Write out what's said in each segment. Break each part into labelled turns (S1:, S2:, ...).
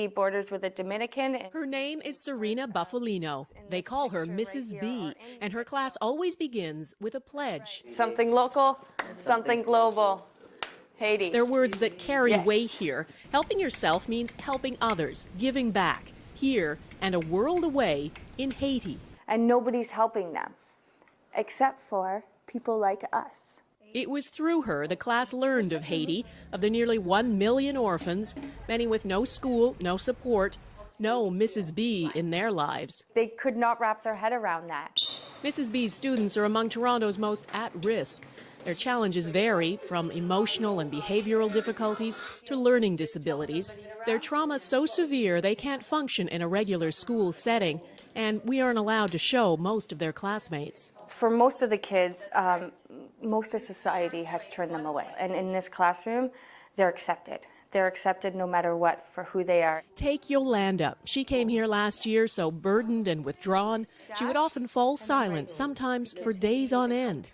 S1: Haiti borders with the Dominican.
S2: Her name is Serena Buffalino. They call her Mrs. B, and her class always begins with a pledge.
S1: Something local, something global. Haiti.
S2: They're words that carry
S1: Yes.
S2: weight here. Helping yourself means helping others, giving back, here and a world away in Haiti.
S1: And nobody's helping them, except for people like us.
S2: It was through her the class learned of Haiti, of the nearly 1 million orphans, many with no school, no support, no Mrs. B in their lives.
S1: They could not wrap their head around that.
S2: Mrs. B's students are among Toronto's most at risk. Their challenges vary from emotional and behavioral difficulties to learning disabilities. Their trauma is so severe they can't function in a regular school setting, and we aren't allowed to show most of their classmates.
S1: For most of the kids, most of society has turned them away. And in this classroom, they're accepted. They're accepted no matter what for who they are.
S2: Take Yolanda. She came here last year so burdened and withdrawn, she would often fall silent, sometimes for days on end.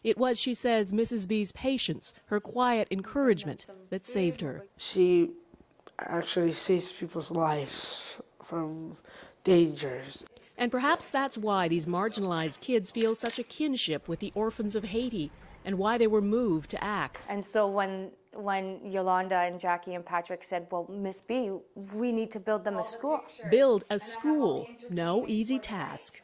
S2: It was, she says, Mrs. B's patience, her quiet encouragement, that saved her.
S3: She actually saves people's lives from dangers.
S2: And perhaps that's why these marginalized kids feel such a kinship with the orphans of Haiti, and why they were moved to act.
S1: And so when Yolanda and Jackie and Patrick said, well, Miss B, we need to build them a school.
S2: Build a school, no easy task.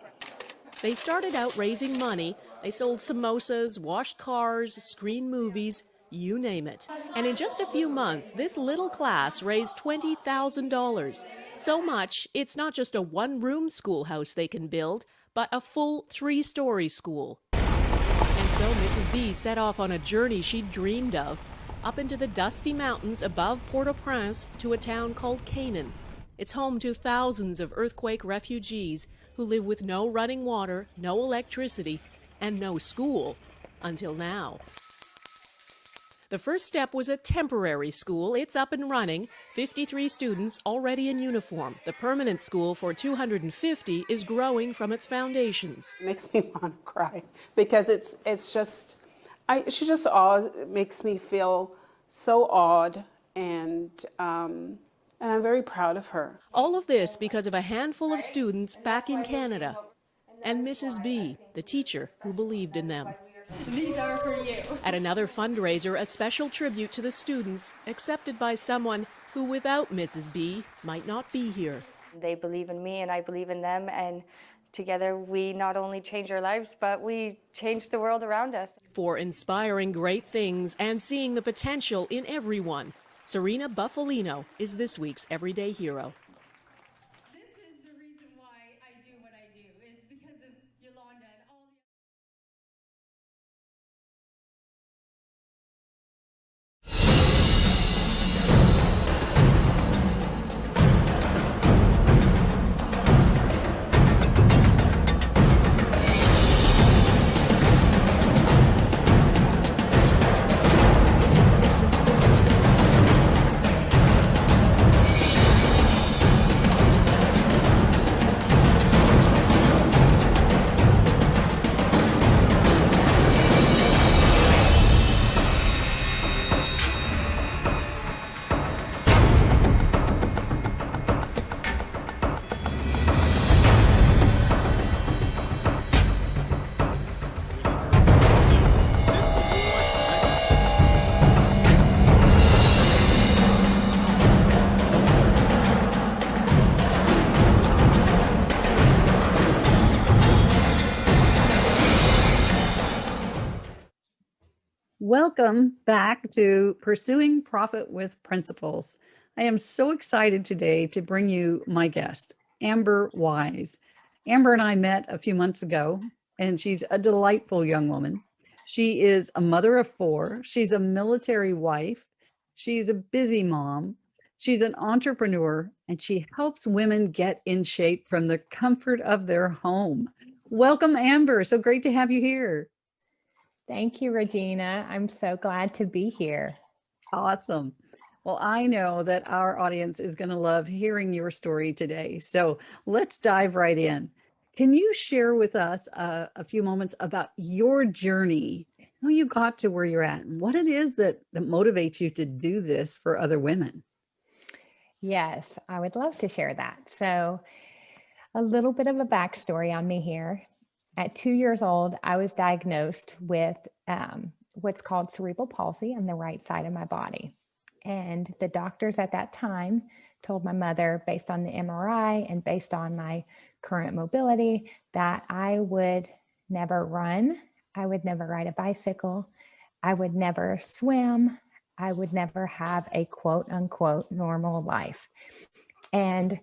S2: They started out raising money. They sold samosas, washed cars, screened movies, you name it. And in just a few months, this little class raised $20,000. So much, it's not just a one-room schoolhouse they can build, but a full 3-story school. And so Mrs. B set off on a journey she'd dreamed of, up into the dusty mountains above Port-au-Prince to a town called Canaan. It's home to thousands of earthquake refugees who live with no running water, no electricity, and no school, until now. The first step was a temporary school. It's up and running. 53 students already in uniform. The permanent school for 250 is growing from its foundations.
S4: It makes me want to cry because she just makes me feel so awed, and I'm very proud of her.
S2: All of this because of a handful of students back in Canada, and Mrs. B, the teacher who believed in them.
S5: These are for you.
S2: At another fundraiser, a special tribute to the students, accepted by someone who, without Mrs. B, might not be here.
S1: They believe in me and I believe in them, and together we not only change our lives, but we change the world around us.
S2: For inspiring great things and seeing the potential in everyone, Serena Buffalino is this week's Everyday Hero.
S5: This is the reason why I do what I do, is because of Yolanda and all the...
S6: Welcome back to Pursuing Profit with Principles. I am so excited today to bring you my guest, Amber Wise. Amber and I met a few months ago, and she's a delightful young woman. She is a mother of 4. She's a military wife. She's a busy mom. She's an entrepreneur, and she helps women get in shape from the comfort of their home. Welcome, Amber. So great to have you here.
S7: Thank you, Regina. I'm so glad to be here.
S6: Awesome. Well, I know that our audience is going to love hearing your story today. So let's dive right in. Can you share with us a few moments about your journey, how you got to where you're at, and what it is that motivates you to do this for other women?
S7: Yes, I would love to share that. So, a little bit of a backstory on me here. At 2 years old, I was diagnosed with what's called cerebral palsy on the right side of my body. And the doctors at that time told my mother, based on the MRI and based on my current mobility, that I would never run, I would never ride a bicycle, I would never swim, I would never have a quote unquote normal life. And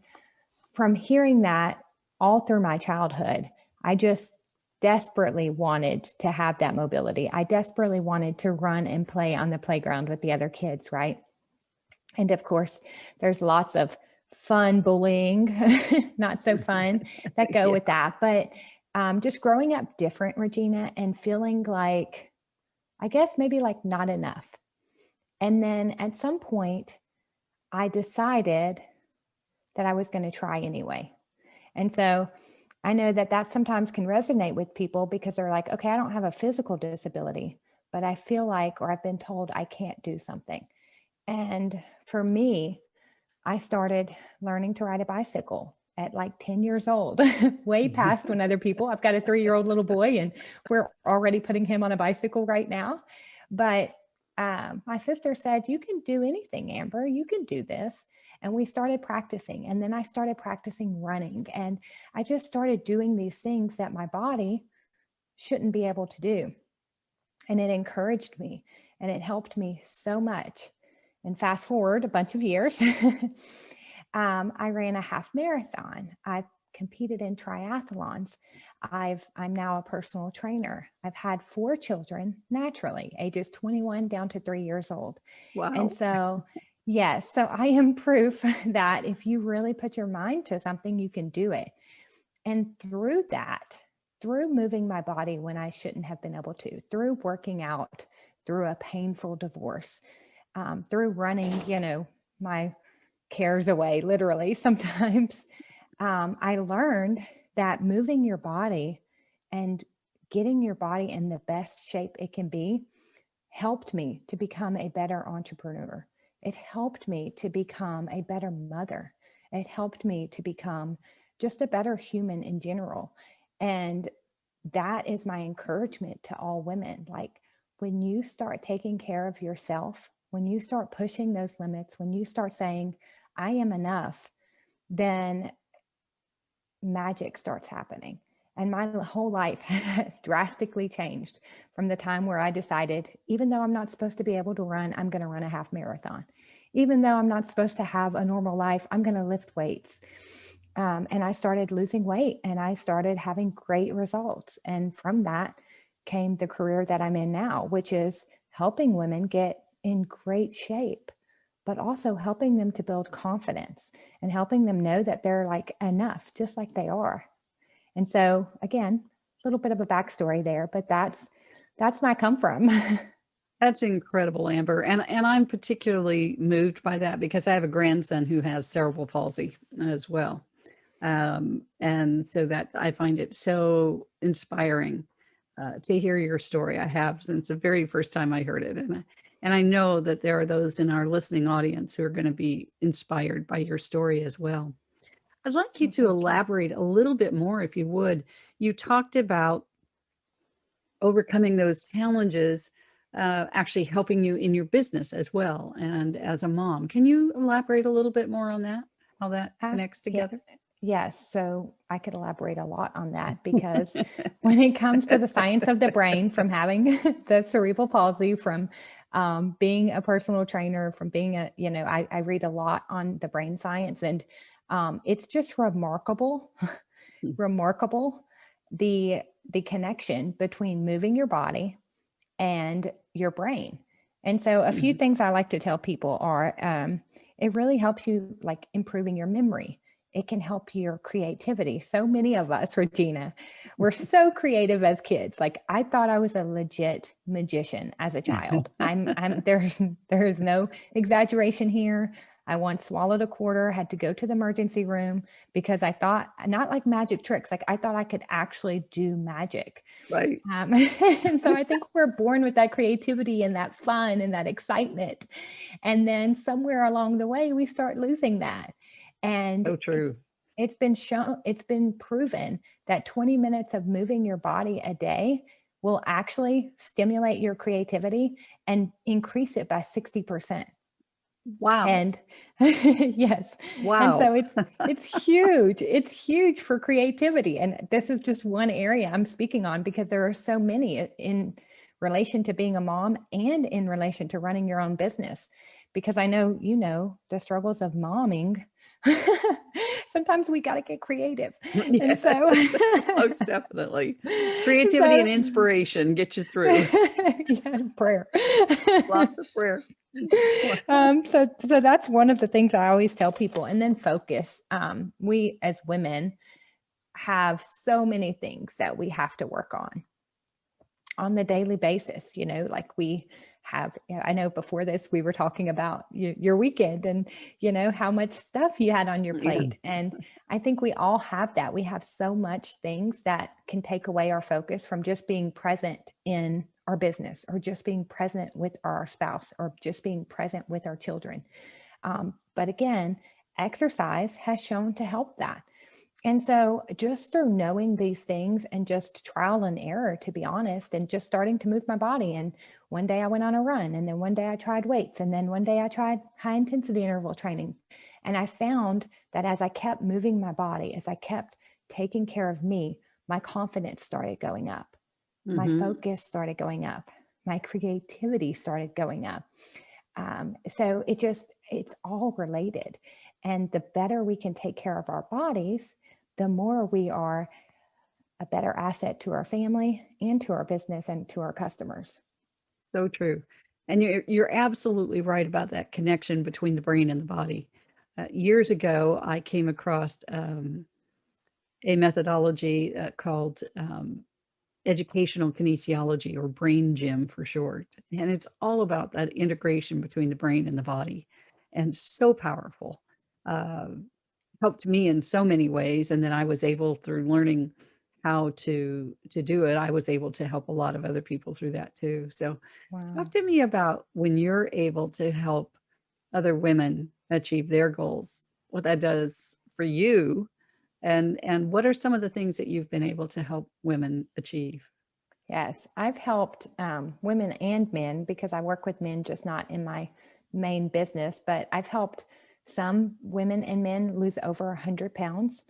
S7: from hearing that all through my childhood, I just desperately wanted to have that mobility. I desperately wanted to run and play on the playground with the other kids, right? And of course, there's lots of fun bullying, not so fun, that go with that. But just growing up different, Regina, and feeling like, I guess maybe like not enough. And then at some point, I decided that I was going to try anyway. And so I know that that sometimes can resonate with people because they're like, okay, I don't have a physical disability, but I feel like, or I've been told I can't do something. And for me, I started learning to ride a bicycle at like 10 years old, way past when other people, I've got a 3-year-old little boy and we're already putting him on a bicycle right now. But my sister said, you can do anything, Amber, you can do this. And we started practicing. And then I started practicing running. And I just started doing these things that my body shouldn't be able to do. And it encouraged me and it helped me so much. And fast forward a bunch of years, I ran a half marathon. I competed in triathlons. I'm now a personal trainer. I've had 4 children naturally, ages 21 down to 3 years old.
S6: Wow.
S7: And so, yes, so I am proof that if you really put your mind to something, you can do it. And through that, through moving my body when I shouldn't have been able to, through working out, through a painful divorce, through running, my cares away, literally sometimes, I learned that moving your body and getting your body in the best shape it can be helped me to become a better entrepreneur. It helped me to become a better mother. It helped me to become just a better human in general. And that is my encouragement to all women. Like, when you start taking care of yourself, when you start pushing those limits, when you start saying, I am enough, then magic starts happening. And my whole life drastically changed from the time where I decided, even though I'm not supposed to be able to run, I'm going to run a half marathon. Even though I'm not supposed to have a normal life, I'm going to lift weights. And I started losing weight and I started having great results. And from that came the career that I'm in now, which is helping women get in great shape, but also helping them to build confidence and helping them know that they're like enough, just like they are. And so again, a little bit of a backstory there, but that's my come from.
S6: That's incredible, Amber. And I'm particularly moved by that because I have a grandson who has cerebral palsy as well. And so that I find it so inspiring to hear your story. I have since the very first time I heard it. And I know that there are those in our listening audience who are going to be inspired by your story as well. I'd like you to elaborate a little bit more, if you would. You talked about overcoming those challenges, actually helping you in your business as well and as a mom. Can you elaborate a little bit more on that, how that connects together?
S7: Yes, so I could elaborate a lot on that because when it comes to the science of the brain, from having the cerebral palsy, from being a personal trainer, from being I read a lot on the brain science, and it's just remarkable, the connection between moving your body and your brain. And so a few things I like to tell people are, it really helps you like improving your memory. It can help your creativity. So many of us, Regina, we're so creative as kids. Like, I thought I was a legit magician as a child. There's no exaggeration here. I once swallowed a quarter, had to go to the emergency room because I thought, not like magic tricks, like I thought I could actually do magic.
S6: Right.
S7: And so I think we're born with that creativity and that fun and that excitement. And then somewhere along the way, we start losing that. And
S6: So true.
S7: it's been shown, it's been proven that 20 minutes of moving your body a day will actually stimulate your creativity and increase it by 60%.
S6: Wow.
S7: And yes.
S6: Wow.
S7: And so it's huge. It's huge for creativity. And this is just one area I'm speaking on because there are so many in relation to being a mom and in relation to running your own business. Because I know, you know, the struggles of momming. Sometimes we got to get creative.
S6: Yes,
S7: And so
S6: most definitely. Creativity and inspiration get you through.
S7: Yeah, prayer.
S6: Lots of prayer.
S7: So that's one of the things I always tell people. And then focus. We as women have so many things that we have to work on the daily basis. You know, like we have, I know before this, we were talking about your weekend and, you know, how much stuff you had on your plate.
S6: Yeah.
S7: And I think we all have that. We have so much things that can take away our focus from just being present in our business or just being present with our spouse or just being present with our children. But again, exercise has shown to help that. And so just through knowing these things and just trial and error, to be honest, and just starting to move my body. And one day I went on a run, and then one day I tried weights, and then one day I tried high intensity interval training. And I found that as I kept moving my body, as I kept taking care of me, my confidence started going up. My focus started going up. My creativity started going up. So it's all related. And the better we can take care of our bodies, the more we are a better asset to our family and to our business and to our customers.
S6: So true. And you're absolutely right about that connection between the brain and the body. Years ago, I came across a methodology called educational kinesiology, or brain gym for short. And it's all about that integration between the brain and the body, and so powerful. Helped me in so many ways. And then I was able, through learning how to do it, I was able to help a lot of other people through that too. So talk to me about when you're able to help other women achieve their goals, what that does for you, and what are some of the things that you've been able to help women achieve?
S7: Yes, I've helped women and men because I work with men, just not in my main business, but I've helped some women and men lose over 100 pounds,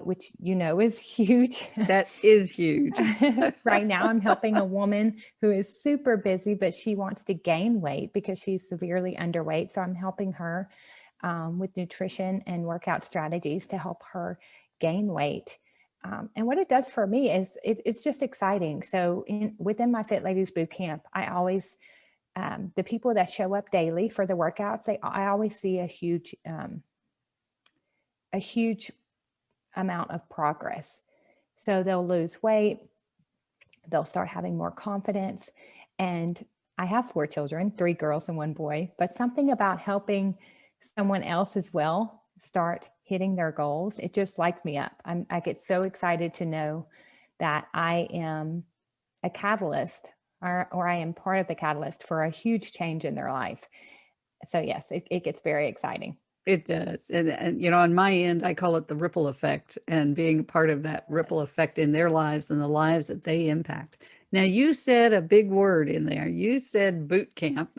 S7: which you know is huge.
S6: That is huge.
S7: Right now, I'm helping a woman who is super busy, but she wants to gain weight because she's severely underweight. So I'm helping her with nutrition and workout strategies to help her gain weight. And what it does for me is it's just exciting. So within my Fit Ladies Boot Camp, I always the people that show up daily for the workouts, I always see a huge amount of progress. So they'll lose weight, they'll start having more confidence. And I have 4 children, 3 girls and 1 boy, but something about helping someone else as well start hitting their goals, it just lights me up. I get so excited to know that I am a catalyst or I am part of the catalyst for a huge change in their life. So yes, it gets very exciting.
S6: It does. And, you know, on my end, I call it the ripple effect, and being part of that ripple effect in their lives and the lives that they impact. Now, you said a big word in there. You said boot camp.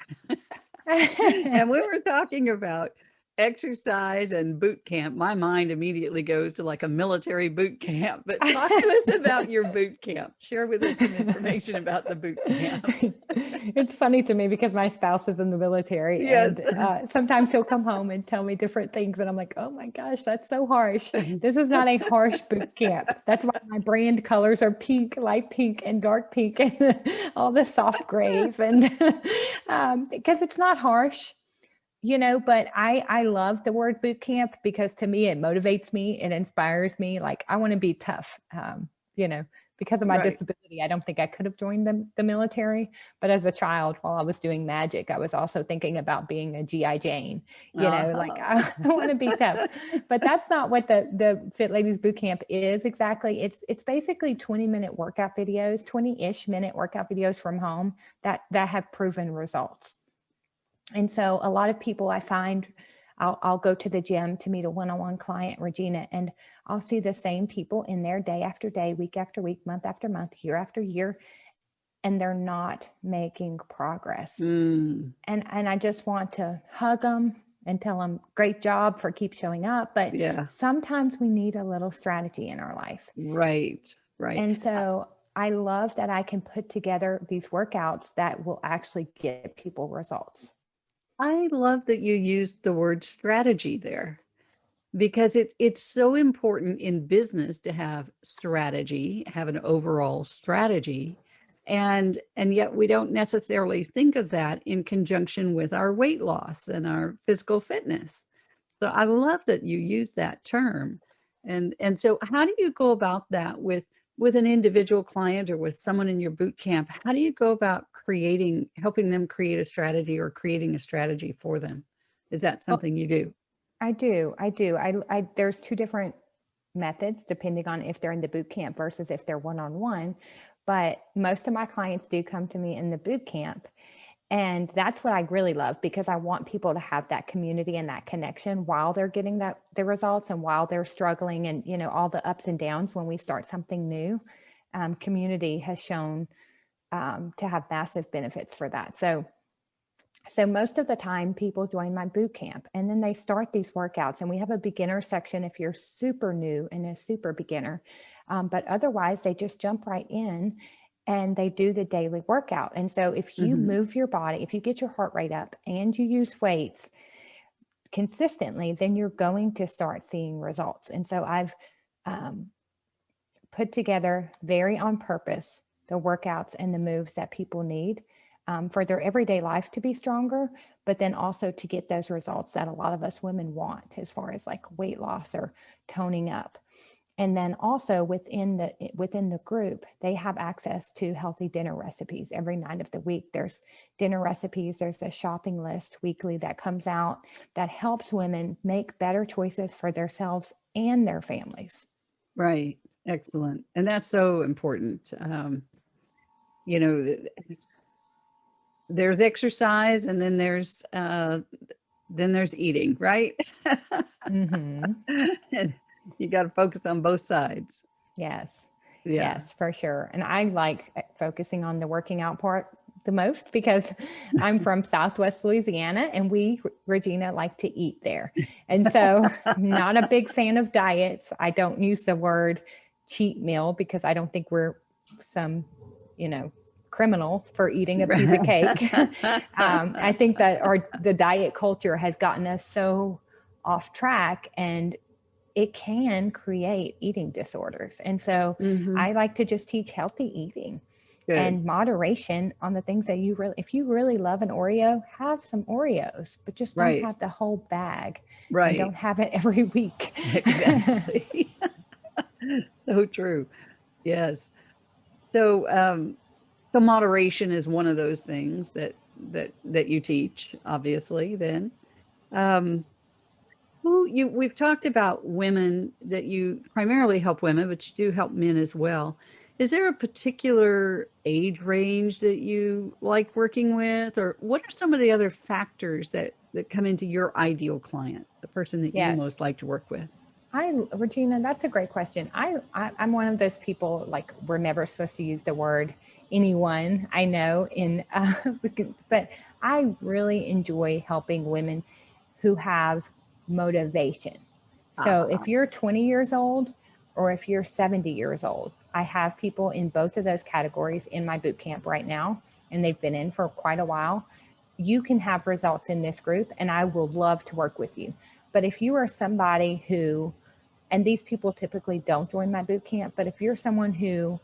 S6: And we were talking about exercise and boot camp. My mind immediately goes to like a military boot camp. But talk to us about your boot camp. Share with us some information about the boot camp.
S7: It's funny to me because my spouse is in the military.
S6: Yes.
S7: And sometimes he'll come home and tell me different things. And I'm like, oh my gosh, that's so harsh. This is not a harsh boot camp. That's why my brand colors are pink, light pink, and dark pink, and all the soft grays. And because it's not harsh. You know, but I love the word boot camp because to me, it motivates me. It inspires me. Like I want to be tough. because of my
S6: Right.
S7: disability, I don't think I could have joined the military. But as a child, while I was doing magic, I was also thinking about being a GI Jane, like I want to be tough. But that's not what the Fit Ladies Boot Camp is exactly. It's basically 20-minute workout videos, 20-ish minute workout videos from home that have proven results. And so a lot of people I find, I'll go to the gym to meet a one-on-one client, Regina, and I'll see the same people in there day after day, week after week, month after month, year after year, and they're not making progress. And I just want to hug them and tell them, great job for keep showing up. But sometimes we need a little strategy in our life.
S6: Right.
S7: And so I love that I can put together these workouts that will actually get people results.
S6: I love that you used the word strategy there, because it's so important in business to have strategy, have an overall strategy. And yet we don't necessarily think of that in conjunction with our weight loss and our physical fitness. So I love that you use that term. And so how do you go about that with an individual client or with someone in your boot camp? How do you go about helping them create a strategy or creating a strategy for them? Is that something you do?
S7: I do. There's two different methods depending on if they're in the boot camp versus if they're one-on-one. But most of my clients do come to me in the boot camp. And that's what I really love, because I want people to have that community and that connection while they're getting the results and while they're struggling and, all the ups and downs when we start something new. Community has shown to have massive benefits for that. So most of the time people join my boot camp and then they start these workouts, and we have a beginner section if you're super new and a super beginner. But otherwise they just jump right in and they do the daily workout. And so if you move your body, if you get your heart rate up and you use weights consistently, then you're going to start seeing results. And so I've put together very on purpose the workouts and the moves that people need for their everyday life to be stronger, but then also to get those results that a lot of us women want as far as like weight loss or toning up. And then also within the group, they have access to healthy dinner recipes every night of the week. There's dinner recipes. There's a shopping list weekly that comes out that helps women make better choices for themselves and their families.
S6: Right. Excellent. And that's so important. There's exercise and then there's eating, right? And you got to focus on both sides.
S7: Yes.
S6: Yeah.
S7: Yes, for sure. And I like focusing on the working out part the most because I'm from Southwest Louisiana and we, Regina, like to eat there. And so I'm not a big fan of diets. I don't use the word cheat meal because I don't think we're some, criminal for eating a piece of cake. I think that the diet culture has gotten us so off track, and it can create eating disorders. And so I like to just teach healthy eating and moderation on the things that if you really love an Oreo, have some Oreos, but just don't have the whole bag.
S6: Right.
S7: And don't have it every week.
S6: Exactly. So true. Yes. So moderation is one of those things that you teach, obviously, then. We've talked about women, that you primarily help women, but you do help men as well. Is there a particular age range that you like working with, or what are some of the other factors that come into your ideal client, the person that you most like to work with?
S7: Regina, that's a great question. I'm one of those people, like, we're never supposed to use the word anyone, I know, but I really enjoy helping women who have motivation. So if you're 20 years old or if you're 70 years old, I have people in both of those categories in my boot camp right now, and they've been in for quite a while. You can have results in this group, and I will love to work with you. But if you are somebody who, and these people typically don't join my boot camp, but if you're someone who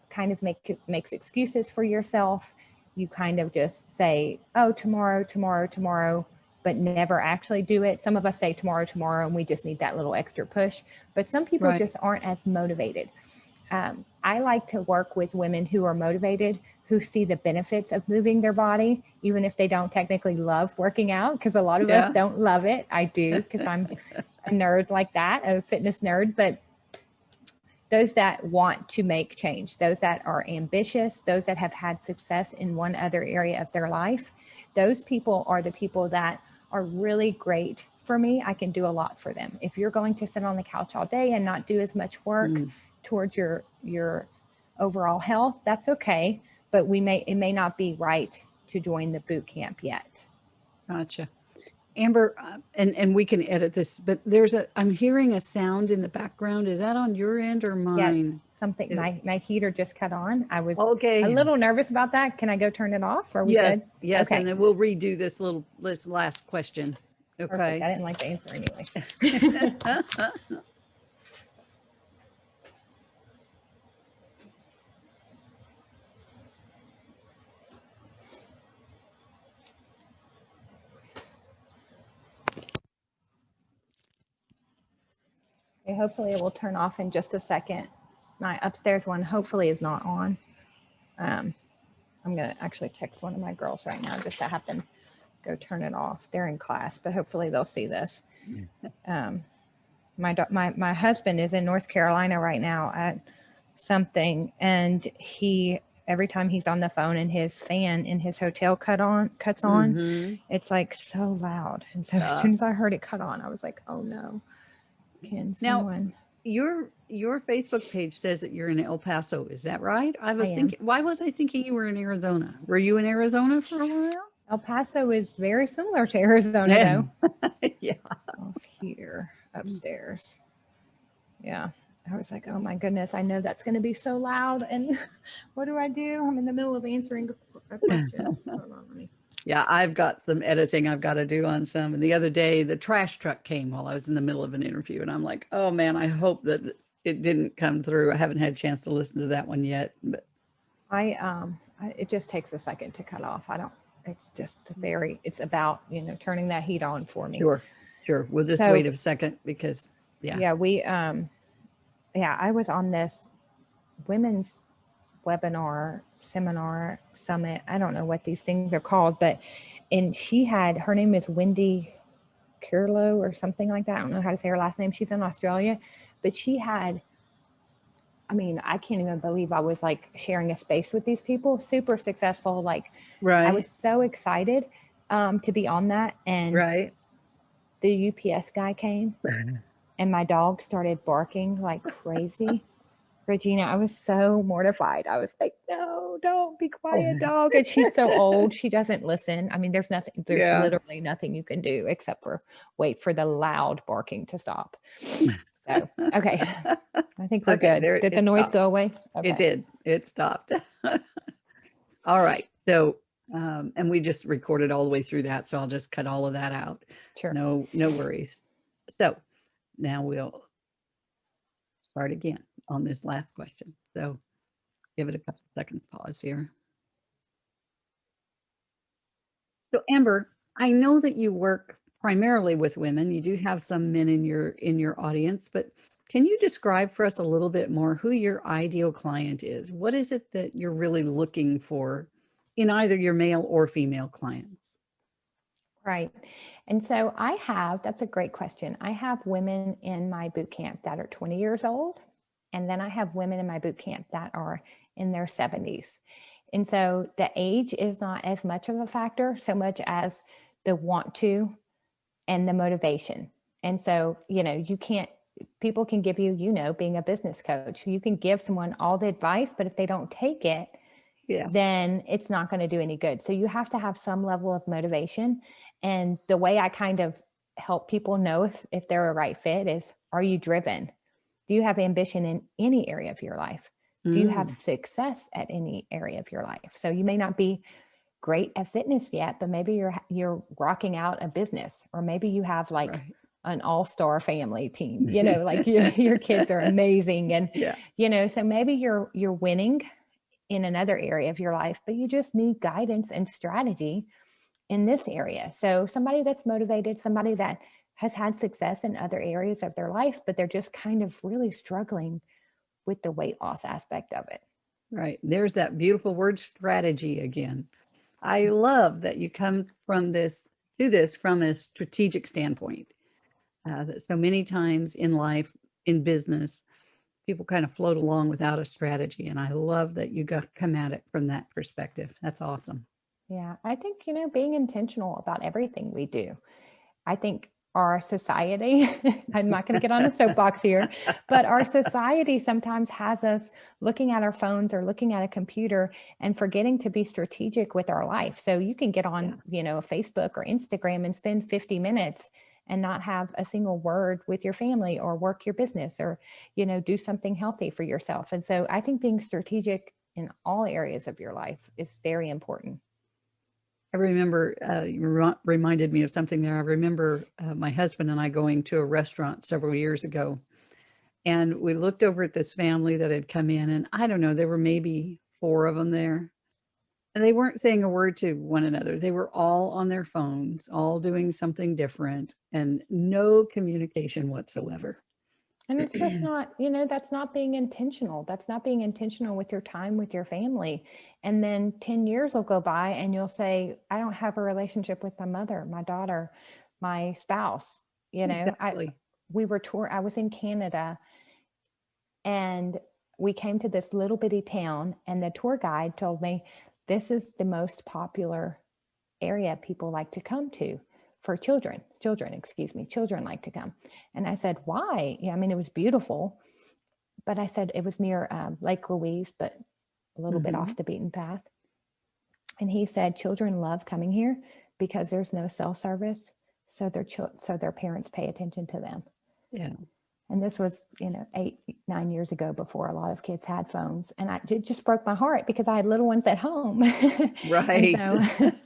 S7: kind of makes excuses for yourself, you kind of just say, oh, tomorrow, but never actually do it. Some of us say tomorrow, and we just need that little extra push. But some people just aren't as motivated. I like to work with women who are motivated, who see the benefits of moving their body, even if they don't technically love working out, because a lot of us don't love it. I do, because I'm a nerd like that, a fitness nerd. But those that want to make change, those that are ambitious, those that have had success in one other area of their life, those people are the people that are really great for me. I can do a lot for them. If you're going to sit on the couch all day and not do as much work towards your overall health, that's okay. But it may not be right to join the boot camp yet.
S6: Gotcha. Amber, and we can edit this, but I'm hearing a sound in the background. Is that on your end or mine?
S7: Yes, something, my heater just cut on. I was
S6: Okay.
S7: a little nervous about that. Can I go turn it off? Are we good?
S6: Yes.
S7: Okay.
S6: And then we'll redo this last question. Okay.
S7: Perfect. I didn't like the answer anyway. Okay, hopefully it will turn off in just a second. My upstairs one hopefully is not on. I'm going to actually text one of my girls right now just to have them go turn it off. They're in class, but hopefully they'll see this. My husband is in North Carolina right now at something, and every time he's on the phone and his fan in his hotel cuts on, it's like so loud. And so as soon as I heard it cut on, I was like, oh no. Can someone?
S6: Now, your Facebook page says that you're in El Paso. Is that right? Why was I thinking you were in Arizona? Were you in Arizona for a while?
S7: El Paso is very similar to Arizona, though.
S6: Yeah.
S7: Off here, upstairs. Yeah. I was like, oh my goodness, I know that's going to be so loud. And what do I do? I'm in the middle of answering a question. Hold on, let me.
S6: Yeah, I've got some editing I've got to do on some. And the other day, the trash truck came while I was in the middle of an interview. And I'm like, oh man, I hope that it didn't come through. I haven't had a chance to listen to that one yet. But
S7: it just takes a second to cut off. It's just it's about, turning that heat on for me.
S6: Sure. We'll just wait a second because,
S7: Yeah, I was on this women's webinar, seminar, summit. I don't know what these things are called, and her name is Wendy Kirlo or something like that. I don't know how to say her last name. She's in Australia, but I can't even believe I was like sharing a space with these people, super successful. I was so excited to be on that. And the UPS guy came and my dog started barking like crazy. Regina, I was so mortified. I was like, no, don't be quiet, dog. And she's so old. She doesn't listen. There's literally nothing you can do except for wait for the loud barking to stop. So, okay. I think we're good. Did the noise go away? Okay.
S6: It did. It stopped. All right. So, and we just recorded all the way through that. So I'll just cut all of that out.
S7: Sure.
S6: No worries. So now we'll start again on this last question. So give it a couple of seconds pause here. So Amber, I know that you work primarily with women. You do have some men in your audience, but can you describe for us a little bit more who your ideal client is? What is it that you're really looking for in either your male or female clients?
S7: Right. And so that's a great question. I have women in my boot camp that are 20 years old. And then I have women in my boot camp that are in their 70s. And so the age is not as much of a factor, so much as the want to and the motivation. And so, people can give you, being a business coach, you can give someone all the advice, but if they don't take it, then it's not going to do any good. So you have to have some level of motivation. And the way I kind of help people know if they're a right fit is, are you driven? Do you have ambition in any area of your life? Do you have success at any area of your life? So you may not be great at fitness yet, but maybe you're rocking out a business, or maybe you have an all-star family team, your kids are amazing. And, so maybe you're winning in another area of your life, but you just need guidance and strategy in this area. So somebody that's motivated, somebody that has had success in other areas of their life, but they're just kind of really struggling with the weight loss aspect of it.
S6: Right. There's that beautiful word strategy again. I love that you come from this to this from a strategic standpoint. That so many times in life, in business, people kind of float along without a strategy. And I love that you come at it from that perspective. That's awesome.
S7: Yeah, I think, being intentional about everything we do. I think our society, I'm not going to get on a soapbox here, but our society sometimes has us looking at our phones or looking at a computer and forgetting to be strategic with our life. So you can get on, Facebook or Instagram and spend 50 minutes and not have a single word with your family or work your business or, do something healthy for yourself. And so I think being strategic in all areas of your life is very important.
S6: I remember, you reminded me of something there. I remember my husband and I going to a restaurant several years ago, and we looked over at this family that had come in, and I don't know, there were maybe 4 of them there, and they weren't saying a word to one another. They were all on their phones, all doing something different, and no communication whatsoever.
S7: And it's just not, that's not being intentional. That's not being intentional with your time with your family. And then 10 years will go by and you'll say, I don't have a relationship with my mother, my daughter, my spouse.
S6: Exactly.
S7: I was in Canada and we came to this little bitty town, and the tour guide told me, this is the most popular area people like to come to. For children like to come. And I said, why? Yeah, it was beautiful. But I said, it was near Lake Louise, but a little bit off the beaten path. And he said, children love coming here because there's no cell service. So their parents pay attention to them.
S6: Yeah.
S7: And this was, 8-9 years ago, before a lot of kids had phones. And it just broke my heart because I had little ones at home.
S6: Right.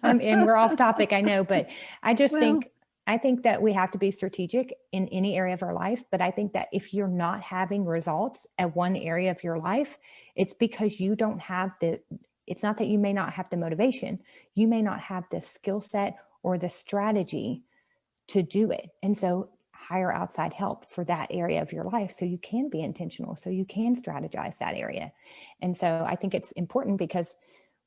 S7: And we're off topic, I know, but I just think that we have to be strategic in any area of our life. But I think that if you're not having results at one area of your life, it's because you don't have it's not that you may not have the motivation. You may not have the skill set or the strategy to do it. And so hire outside help for that area of your life so you can be intentional, so you can strategize that area. And so I think it's important because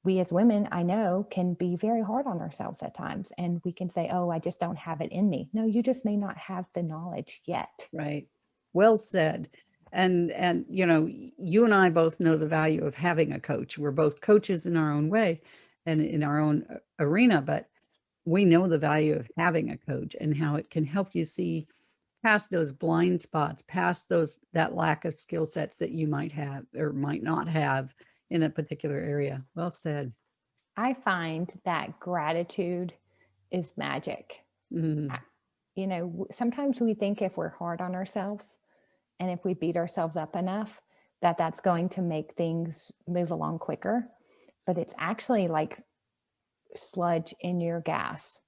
S7: we as women, I know, can be very hard on ourselves at times. And we can say, oh, I just don't have it in me. No, you just may not have the knowledge yet.
S6: Right. Well said. And you and I both know the value of having a coach. We're both coaches in our own way and in our own arena, but we know the value of having a coach and how it can help you see past those blind spots, past that lack of skill sets that you might have or might not have in a particular area. Well said.
S7: I find that gratitude is magic. Sometimes we think if we're hard on ourselves and if we beat ourselves up enough, that's going to make things move along quicker. But it's actually like sludge in your gas.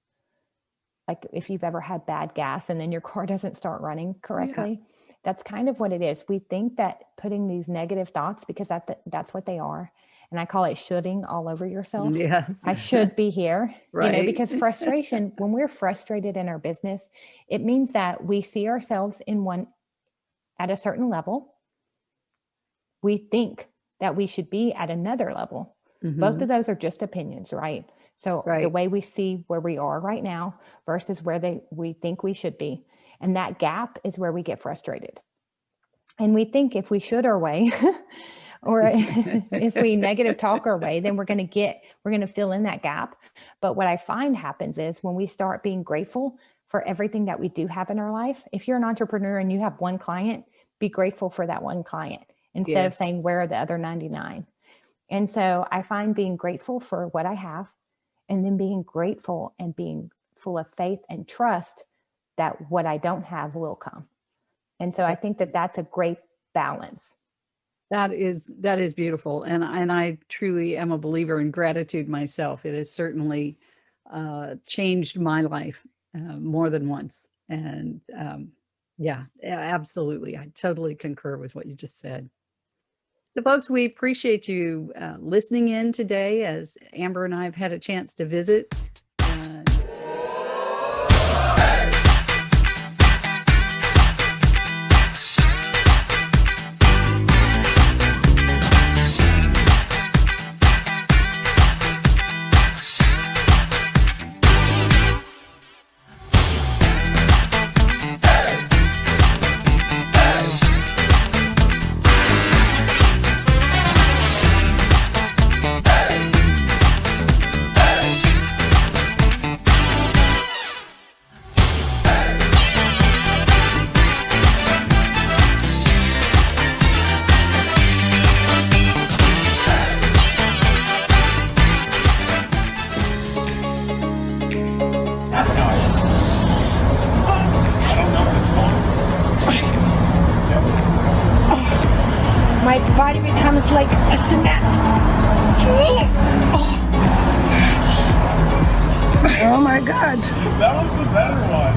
S7: Like if you've ever had bad gas and then your car doesn't start running correctly, that's kind of what it is. We think that putting these negative thoughts, because that's what they are. And I call it shoulding all over yourself.
S6: Yes.
S7: I should be here,
S6: right.
S7: Because frustration, when we're frustrated in our business, it means that we see ourselves at a certain level. We think that we should be at another level. Both of those are just opinions, right? So the way we see where we are right now versus where we think we should be. And that gap is where we get frustrated. And we think if we should our way or if we negative talk our way, then we're going to fill in that gap. But what I find happens is when we start being grateful for everything that we do have in our life, if you're an entrepreneur and you have one client, be grateful for that one client instead of saying, where are the other 99? And so I find being grateful for what I have, and then being grateful and being full of faith and trust that what I don't have will come. And so I think that that's a great balance.
S6: That is beautiful. And I truly am a believer in gratitude myself. It has certainly changed my life more than once. And absolutely. I totally concur with what you just said. So folks, we appreciate you listening in today as Amber and I have had a chance to visit.
S8: my body becomes like a cement. Oh my God.
S9: That was the better one.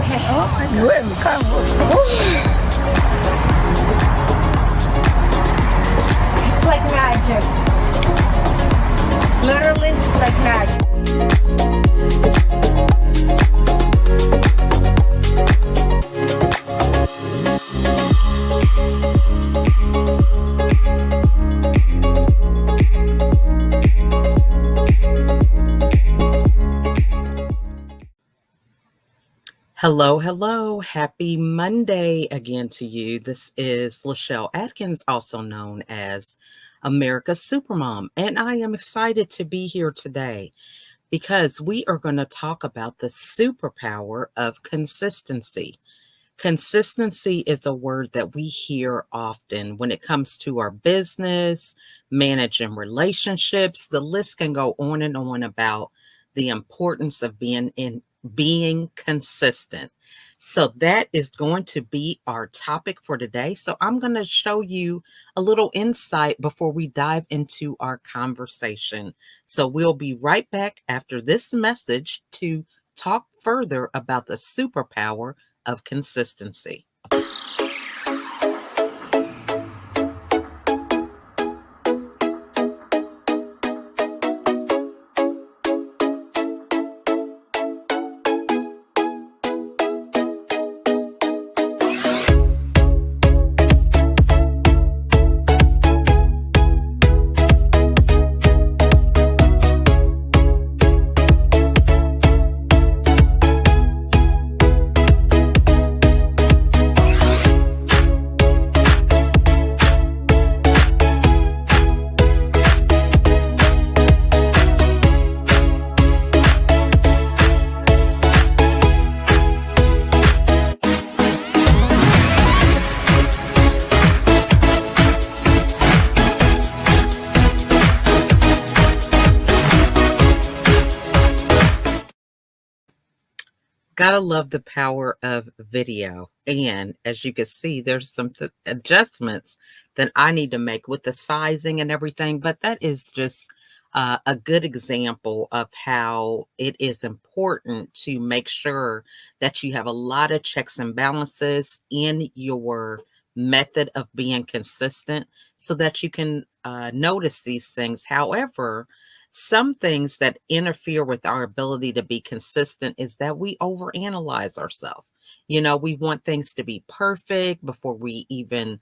S8: Okay. Oh my God. It's like magic. Literally like magic.
S10: Hello, hello. Happy Monday again to you. This is LaChelle Adkins, also known as America's Supermom, and I am excited to be here today because we are going to talk about the superpower of consistency. Consistency is a word that we hear often when it comes to our business, managing relationships. The list can go on and on about the importance of being consistent. So that is going to be our topic for today. So I'm going to show you a little insight before we dive into our conversation. So we'll be right back after this message to talk further about the superpower of consistency. Gotta love the power of video. And as you can see, there's some adjustments that I need to make with the sizing and everything, but that is just a good example of how it is important to make sure that you have a lot of checks and balances in your method of being consistent so that you can notice these things. However, some things that interfere with our ability to be consistent is that we overanalyze ourselves. You know, we want things to be perfect before we even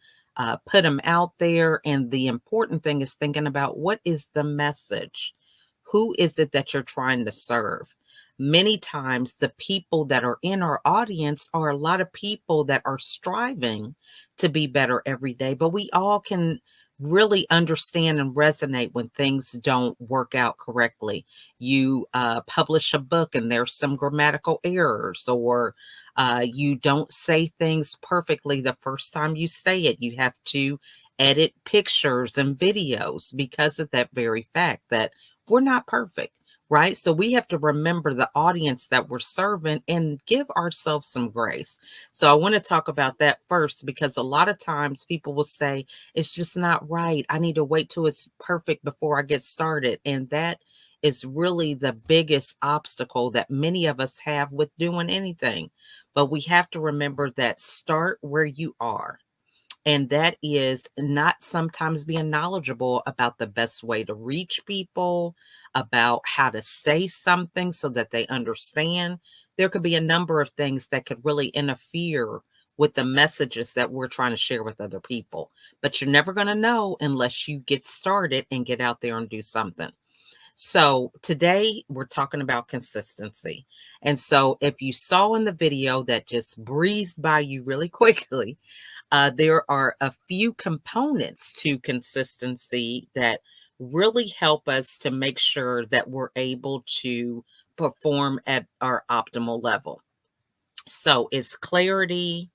S10: put them out there. And the important thing is thinking about what is the message? Who is it that you're trying to serve? Many times, the people that are in our audience are a lot of people that are striving to be better every day, but we all can really understand and resonate when things don't work out correctly. You publish a book and there's some grammatical errors, or you don't say things perfectly the first time you say it. You have to edit pictures and videos because of that very fact that we're not perfect. Right. So we have to remember the audience that we're serving and give ourselves some grace. So I want to talk about that first, because a lot of times people will say, it's just not right. I need to wait till it's perfect before I get started. And that is really the biggest obstacle that many of us have with doing anything. But we have to remember that start where you are. And that is not sometimes being knowledgeable about the best way to reach people, about how to say something so that they understand. There could be a number of things that could really interfere with the messages that we're trying to share with other people. But you're never going to know unless you get started and get out there and do something. So today we're talking about consistency. And so if you saw in the video that just breezed by you really quickly, there are a few components to consistency that really help us to make sure that we're able to perform at our optimal level. So it's clarity,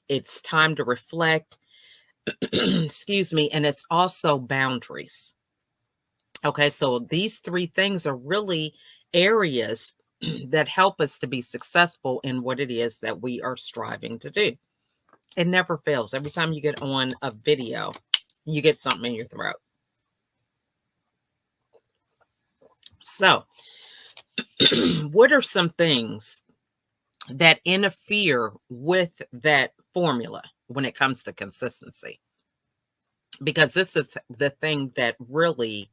S10: it's time to reflect, excuse me, and it's also boundaries. Okay, so these three things are really areas that help us to be successful in what it is that we are striving to do. It never fails. Every time you get on a video, you get something in your throat. So, what are some things that interfere with that formula when it comes to consistency? Because this is the thing that really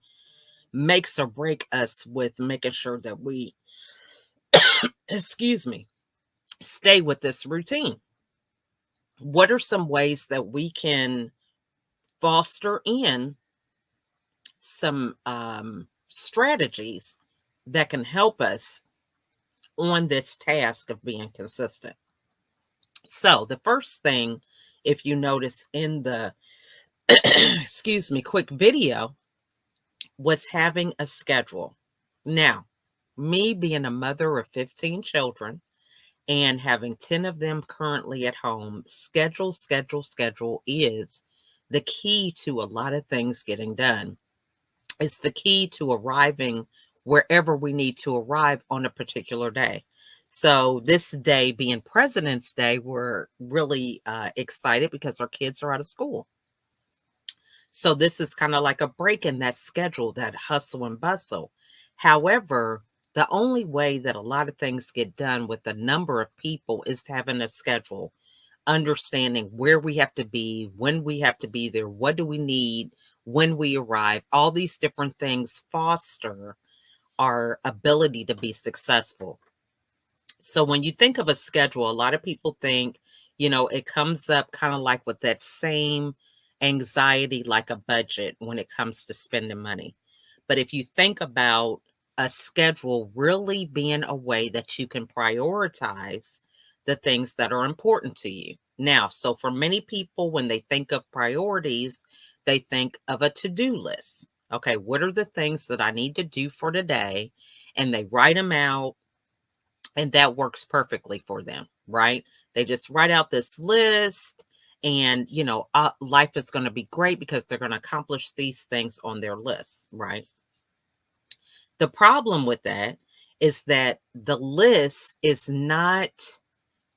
S10: makes or break us with making sure that we, excuse me, stay with this routine. What are some ways that we can foster in some strategies that can help us on this task of being consistent? So the first thing, if you notice in the excuse me, quick video, was having a schedule. Now, me being a mother of 15 children and having 10 of them currently at home, schedule is the key to a lot of things getting done. It's the key to arriving wherever we need to arrive on a particular day. So this day being President's Day, we're really excited because our kids are out of school. So this is kind of like a break in that schedule, that hustle and bustle. However, the only way that a lot of things get done with a number of people is having a schedule, understanding where we have to be, when we have to be there, what do we need when we arrive. All these different things foster our ability to be successful. So when you think of a schedule, a lot of people think, it comes up kind of like with that same anxiety like a budget when it comes to spending money. But if you think about a schedule really being a way that you can prioritize the things that are important to you. Now, so for many people, when they think of priorities, they think of a to-do list. Okay, what are the things that I need to do for today? And they write them out, and that works perfectly for them, right? They just write out this list, and life is going to be great because they're going to accomplish these things on their list, right? The problem with that is that the list is not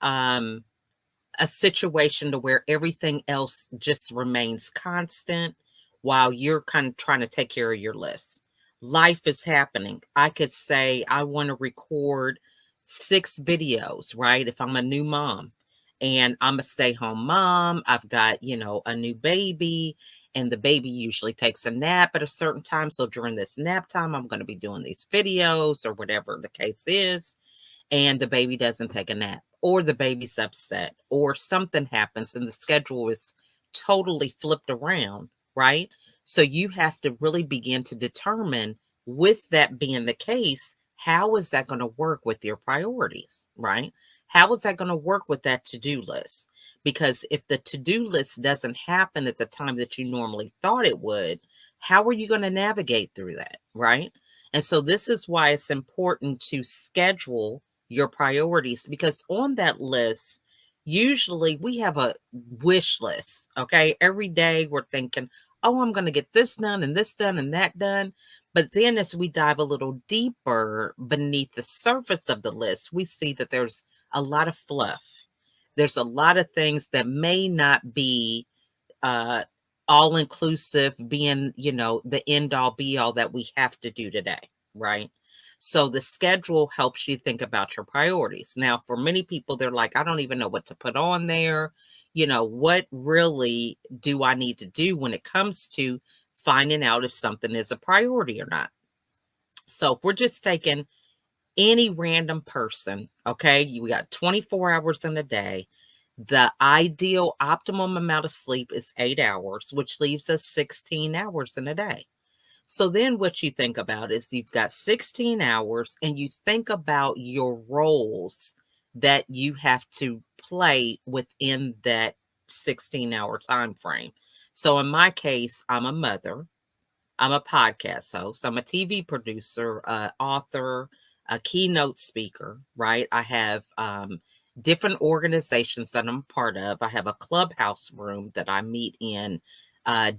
S10: a situation to where everything else just remains constant while you're kind of trying to take care of your list. Life is happening. I could say I want to record 6 videos, right? If I'm a new mom and I'm a stay-home mom, I've got, a new baby, and the baby usually takes a nap at a certain time. So during this nap time, I'm going to be doing these videos or whatever the case is. And the baby doesn't take a nap, or the baby's upset, or something happens and the schedule is totally flipped around, right? So you have to really begin to determine, with that being the case, how is that going to work with your priorities, right? How is that going to work with that to-do list? Because if the to-do list doesn't happen at the time that you normally thought it would, how are you going to navigate through that, right? And so this is why it's important to schedule your priorities, because on that list, usually we have a wish list. Okay. Every day we're thinking, oh, I'm going to get this done and this done and that done. But then as we dive a little deeper beneath the surface of the list, we see that there's a lot of fluff. There's a lot of things that may not be all inclusive, being, the end all be all that we have to do today. Right. So the schedule helps you think about your priorities. Now, for many people, they're like, I don't even know what to put on there. What really do I need to do when it comes to finding out if something is a priority or not? So if we're just taking any random person, okay, you got 24 hours in a day. The ideal optimum amount of sleep is 8 hours, which leaves us 16 hours in a day. So then what you think about is you've got 16 hours, and you think about your roles that you have to play within that 16-hour time frame. So in my case, I'm a mother, I'm a podcast host, I'm a TV producer, author, a keynote speaker, right? I have different organizations that I'm part of. I have a clubhouse room that I meet in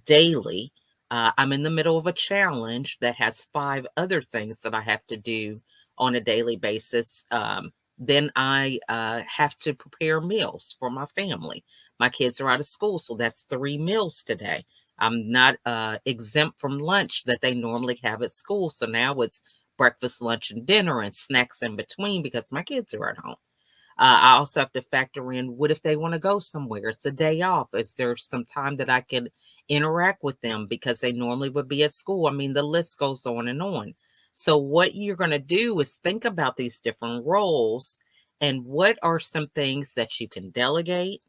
S10: daily. I'm in the middle of a challenge that has 5 other things that I have to do on a daily basis. Then I have to prepare meals for my family. My kids are out of school, so that's 3 meals today. I'm not exempt from lunch that they normally have at school. So now it's breakfast, lunch, and dinner and snacks in between because my kids are at home. I also have to factor in what if they want to go somewhere? It's a day off. Is there some time that I can interact with them because they normally would be at school? I mean, the list goes on and on. So, what you're going to do is think about these different roles and what are some things that you can delegate?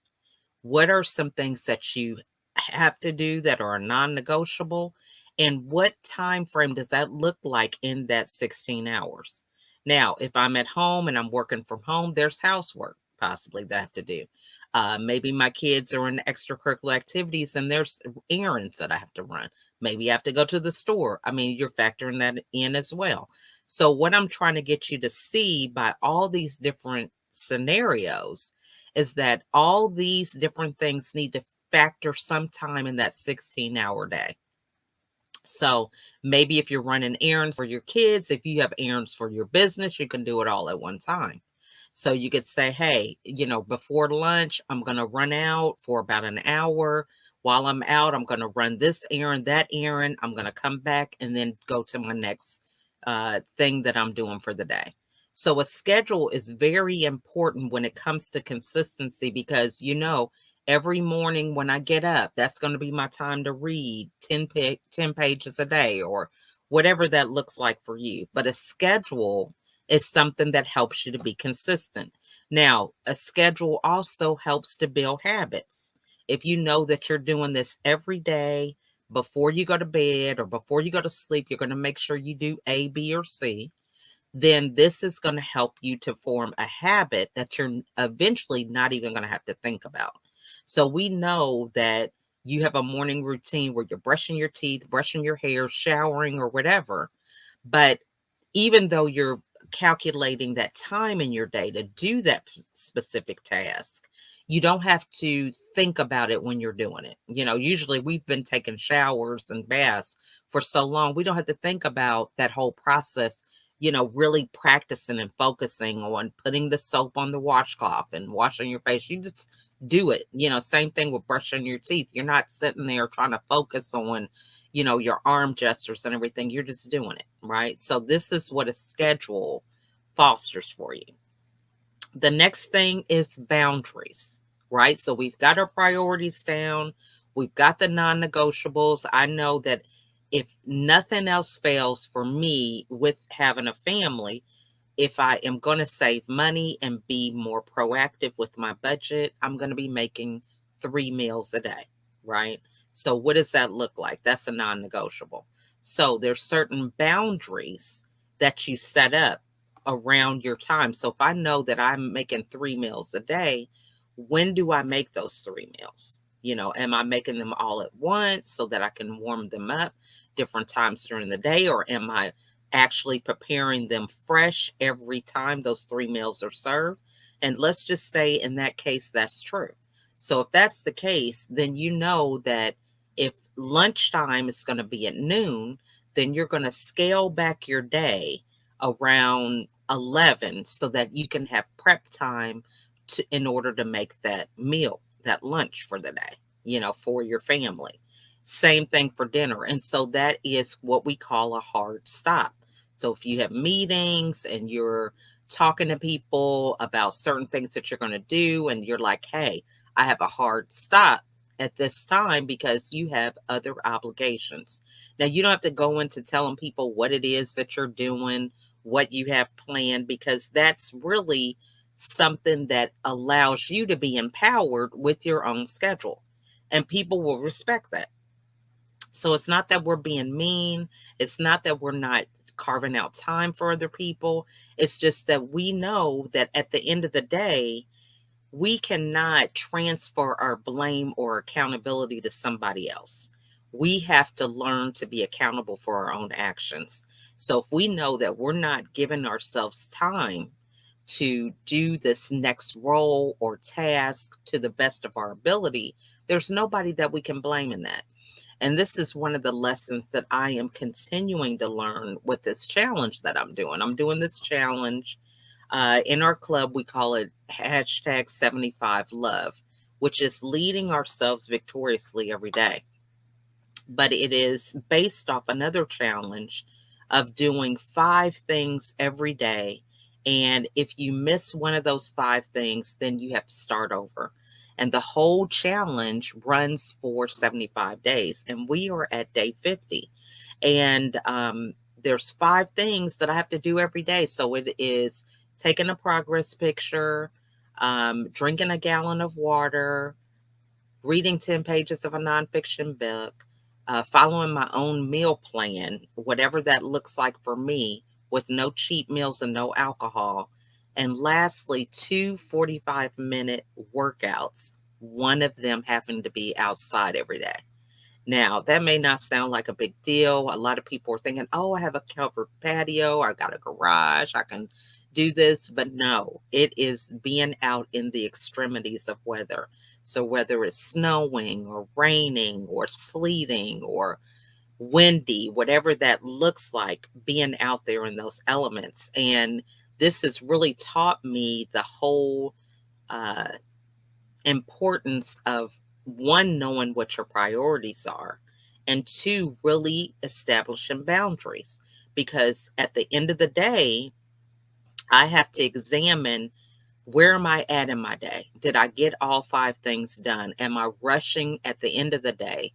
S10: What are some things that you have to do that are non-negotiable? And what time frame does that look like in that 16 hours? Now, if I'm at home and I'm working from home, there's housework possibly that I have to do. Maybe my kids are in extracurricular activities and there's errands that I have to run. Maybe I have to go to the store. I mean, you're factoring that in as well. So, what I'm trying to get you to see by all these different scenarios is that all these different things need to factor sometime in that 16-hour day. So maybe if you're running errands for your kids, if you have errands for your business, you can do it all at one time. So you could say, hey, before lunch, I'm going to run out for about an hour. While I'm out, I'm going to run this errand, that errand. I'm going to come back and then go to my next thing that I'm doing for the day. So a schedule is very important when it comes to consistency because, every morning when I get up, that's going to be my time to read 10 pages a day or whatever that looks like for you. But a schedule is something that helps you to be consistent. Now, a schedule also helps to build habits. If you know that you're doing this every day before you go to bed or before you go to sleep, you're going to make sure you do A, B, or C. Then this is going to help you to form a habit that you're eventually not even going to have to think about. So we know that you have a morning routine where you're brushing your teeth, brushing your hair, showering, or whatever. But even though you're calculating that time in your day to do that specific task, you don't have to think about it when you're doing it. Usually we've been taking showers and baths for so long, we don't have to think about that whole process, really practicing and focusing on putting the soap on the washcloth and washing your face. You just do it. Same thing with brushing your teeth. You're not sitting there trying to focus on, your arm gestures and everything. You're just doing it, right? So this is what a schedule fosters for you. The next thing is boundaries, right? So we've got our priorities down. We've got the non-negotiables. I know that if nothing else fails for me with having a family, if I am going to save money and be more proactive with my budget, I'm going to be making 3 meals a day, right? So what does that look like? That's a non-negotiable. So there's certain boundaries that you set up around your time. So if I know that I'm making 3 meals a day, when do I make those 3 meals? Am I making them all at once so that I can warm them up different times during the day, or am I actually preparing them fresh every time those 3 meals are served? And let's just say in that case, that's true. So if that's the case, then you know that if lunchtime is going to be at noon, then you're going to scale back your day around 11 so that you can have prep time in order to make that meal, that lunch for the day, for your family. Same thing for dinner. And so that is what we call a hard stop. So if you have meetings and you're talking to people about certain things that you're going to do, and you're like, hey, I have a hard stop at this time because you have other obligations. Now, you don't have to go into telling people what it is that you're doing, what you have planned, because that's really something that allows you to be empowered with your own schedule, and people will respect that. So it's not that we're being mean. It's not that we're not carving out time for other people. It's just that we know that at the end of the day, we cannot transfer our blame or accountability to somebody else. We have to learn to be accountable for our own actions. So if we know that we're not giving ourselves time to do this next role or task to the best of our ability, there's nobody that we can blame in that. And this is one of the lessons that I am continuing to learn with this challenge that I'm doing. I'm doing this challenge in our club. We call it hashtag 75 love, which is leading ourselves victoriously every day. But it is based off another challenge of doing 5 things every day. And if you miss one of those 5 things, then you have to start over. And the whole challenge runs for 75 days. And we are at day 50. And there's 5 things that I have to do every day. So it is taking a progress picture, drinking a gallon of water, reading 10 pages of a nonfiction book, following my own meal plan, whatever that looks like for me, with no cheat meals and no alcohol. And lastly, 2 45-minute workouts, one of them having to be outside every day. Now, that may not sound like a big deal. A lot of people are thinking, oh, I have a covered patio, I got a garage, I can do this. But no, it is being out in the extremities of weather. So whether it's snowing or raining or sleeting or windy, whatever that looks like, being out there in those elements. And this has really taught me the whole importance of, one, knowing what your priorities are, and 2, really establishing boundaries. Because at the end of the day, I have to examine, where am I at in my day? Did I get all 5 things done? Am I rushing at the end of the day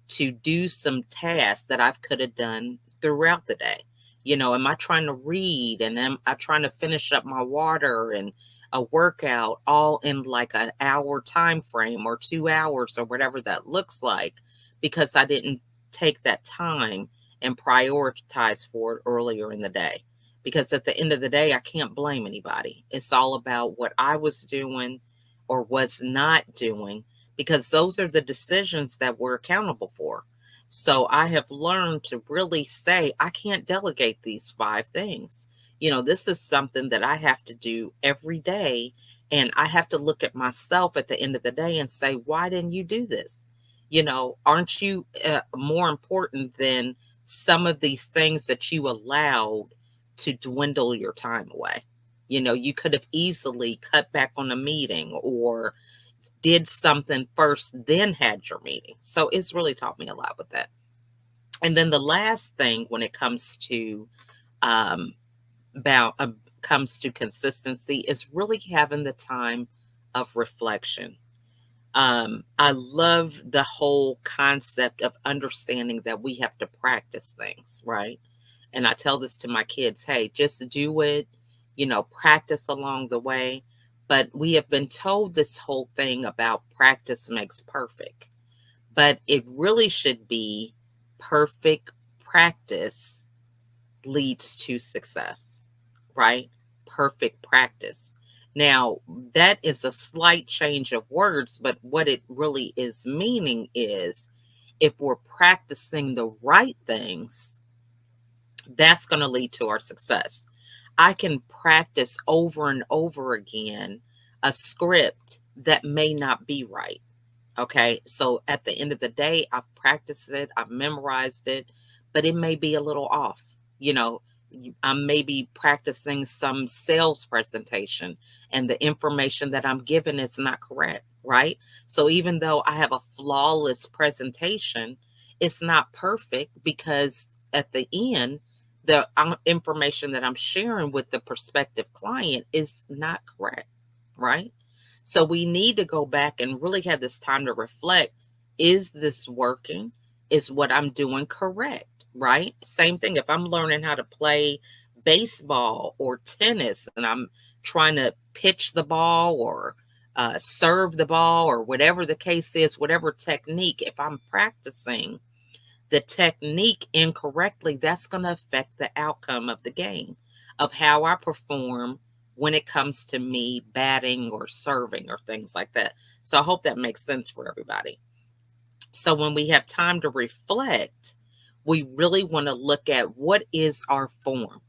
S10: to do some tasks that I could have done throughout the day? You know, am I trying to read, and am I trying to finish up my water and a workout all in like an hour time frame or 2 hours or whatever that looks like, because I didn't take that time and prioritize for it earlier in the day? Because at the end of the day, I can't blame anybody. It's all about what I was doing or was not doing, because those are the decisions that we're accountable for. So I have learned to really say, I can't delegate these 5 things. You know, this is something that I have to do every day. And I have to look at myself at the end of the day and say, why didn't you do this? You know, aren't you more important than some of these things that you allowed to dwindle your time away? You know, you could have easily cut back on a meeting or did something first, then had your meeting. So it's really taught me a lot with that. And then the last thing, when it comes to comes to consistency, is really having the time of reflection. I love the whole concept of understanding that we have to practice things, right? And I tell this to my kids, hey, just do it, you know, practice along the way. But we have been told this whole thing about practice makes perfect. But it really should be perfect practice leads to success, right? Perfect practice. Now, that is a slight change of words, but what it really is meaning is, if we're practicing the right things, that's going to lead to our success. I can practice over and over again a script that may not be right. Okay. So at the end of the day, I've practiced it, I've memorized it, but it may be a little off. You know, I may be practicing some sales presentation and the information that I'm given is not correct. Right. So even though I have a flawless presentation, it's not perfect, because at the end, the information that I'm sharing with the prospective client is not correct, right? So we need to go back and really have this time to reflect. Is this working? Is what I'm doing correct, right? Same thing if I'm learning how to play baseball or tennis and I'm trying to pitch the ball or serve the ball or whatever the case is, whatever technique, if I'm practicing the technique incorrectly, that's going to affect the outcome of the game, of how I perform when it comes to me batting or serving or things like that. So I hope that makes sense for everybody. So when we have time to reflect, we really want to look at, what is our form?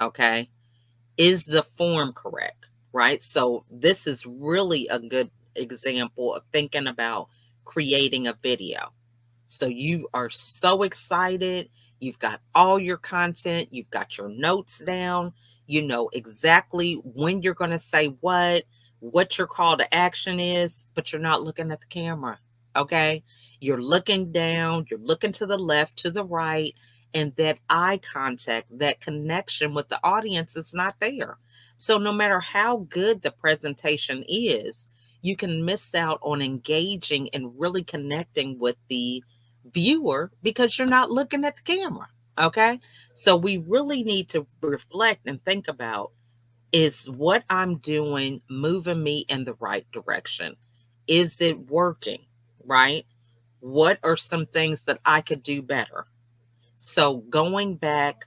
S10: Okay. Is the form correct? Right. So this is really a good example of thinking about creating a video. So you are so excited. You've got all your content, you've got your notes down, you know exactly when you're going to say what your call to action is, but you're not looking at the camera. Okay. You're looking down, you're looking to the left, to the right, and that eye contact, that connection with the audience is not there. So no matter how good the presentation is, you can miss out on engaging and really connecting with the viewer because you're not looking at the camera. Okay. So we really need to reflect and think about, is what I'm doing moving me in the right direction? Is it working? Right? What are some things that I could do better? So going back,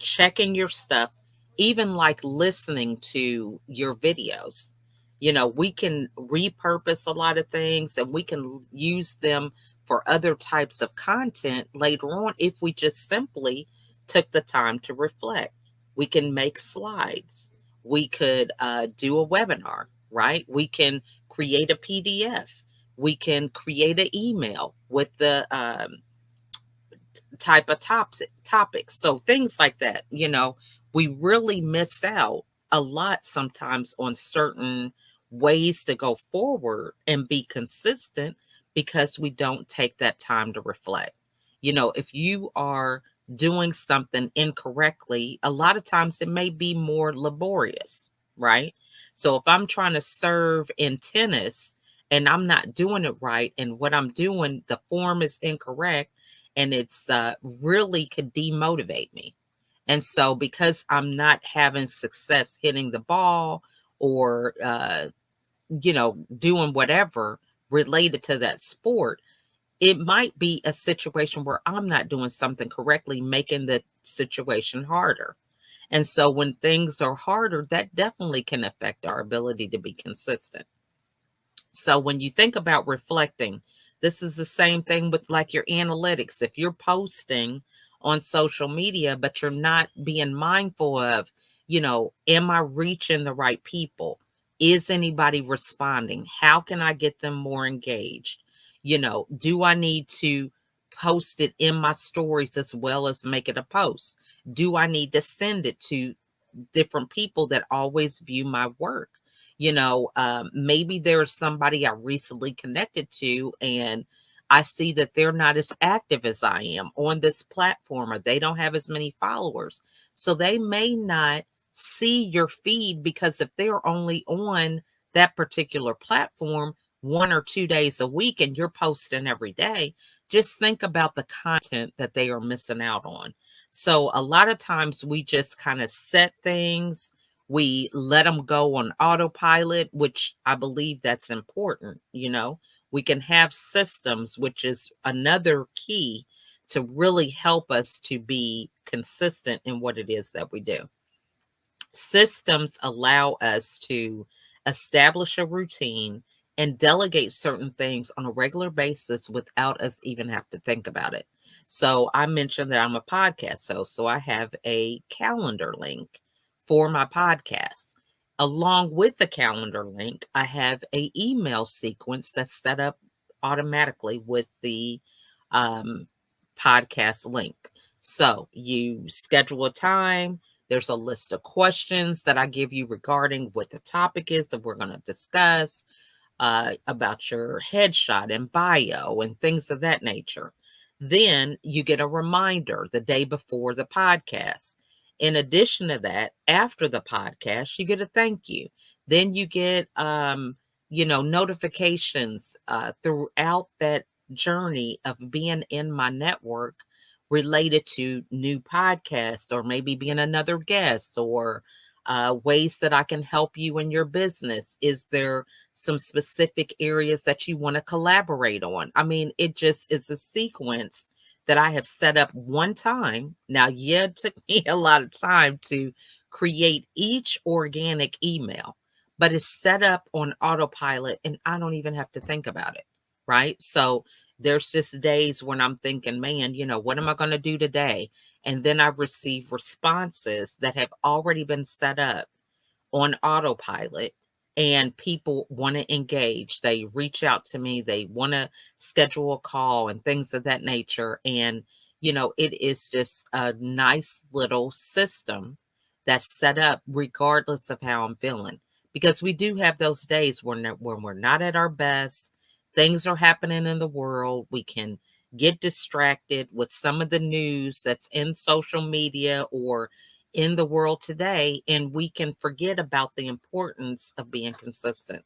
S10: checking your stuff, even like listening to your videos, you know, we can repurpose a lot of things and we can use them for other types of content later on if we just simply took the time to reflect. We can make slides. We could do a webinar, right? We can create a PDF. We can create an email with the type of topics. So things like that, you know, we really miss out a lot sometimes on certain ways to go forward and be consistent because we don't take that time to reflect. You know, if you are doing something incorrectly, a lot of times it may be more laborious, right? So if I'm trying to serve in tennis and I'm not doing it right, and what I'm doing, the form is incorrect, and it's really could demotivate me. And so because I'm not having success hitting the ball or you know, doing whatever related to that sport, it might be a situation where I'm not doing something correctly, making the situation harder. And so when things are harder, that definitely can affect our ability to be consistent. So when you think about reflecting, this is the same thing with like your analytics. If you're posting on social media, but you're not being mindful of, you know, am I reaching the right people? Is anybody responding? How can I get them more engaged? You know, do I need to post it in my stories as well as make it a post? Do I need to send it to different people that always view my work? You know, maybe there's somebody I recently connected to and I see that they're not as active as I am on this platform, or they don't have as many followers. So they may not see your feed because if they're only on that particular platform 1 or 2 days a week and you're posting every day, just think about the content that they are missing out on. So a lot of times we just kind of set things, we let them go on autopilot, which I believe that's important. You know, we can have systems, which is another key to really help us to be consistent in what it is that we do. Systems allow us to establish a routine and delegate certain things on a regular basis without us even have to think about it. So I mentioned that I'm a podcast host, so I have a calendar link for my podcast. Along with the calendar link, I have a email sequence that's set up automatically with the um, podcast link. So you schedule a time, there's a list of questions that I give you regarding what the topic is that we're going to discuss, about your headshot and bio and things of that nature. Then you get a reminder the day before the podcast. In addition to that, after the podcast, you get a thank you. Then you get, you know, notifications throughout that journey of being in my network related to new podcasts, or maybe being another guest, or ways that I can help you in your business. Is there some specific areas that you want to collaborate on? I mean, it just is a sequence that I have set up one time. Now, yeah, it took me a lot of time to create each organic email, but it's set up on autopilot and I don't even have to think about it. Right. So there's just days when I'm thinking, man, you know, what am I going to do today? And then I receive responses that have already been set up on autopilot. and people want to engage. They reach out to me, they want to schedule a call and things of that nature. And, it is just a nice little system that's set up regardless of how I'm feeling. Because we do have those days when we're not at our best, things are happening in the world. We can get distracted with some of the news that's in social media or in the world today, and we can forget about the importance of being consistent.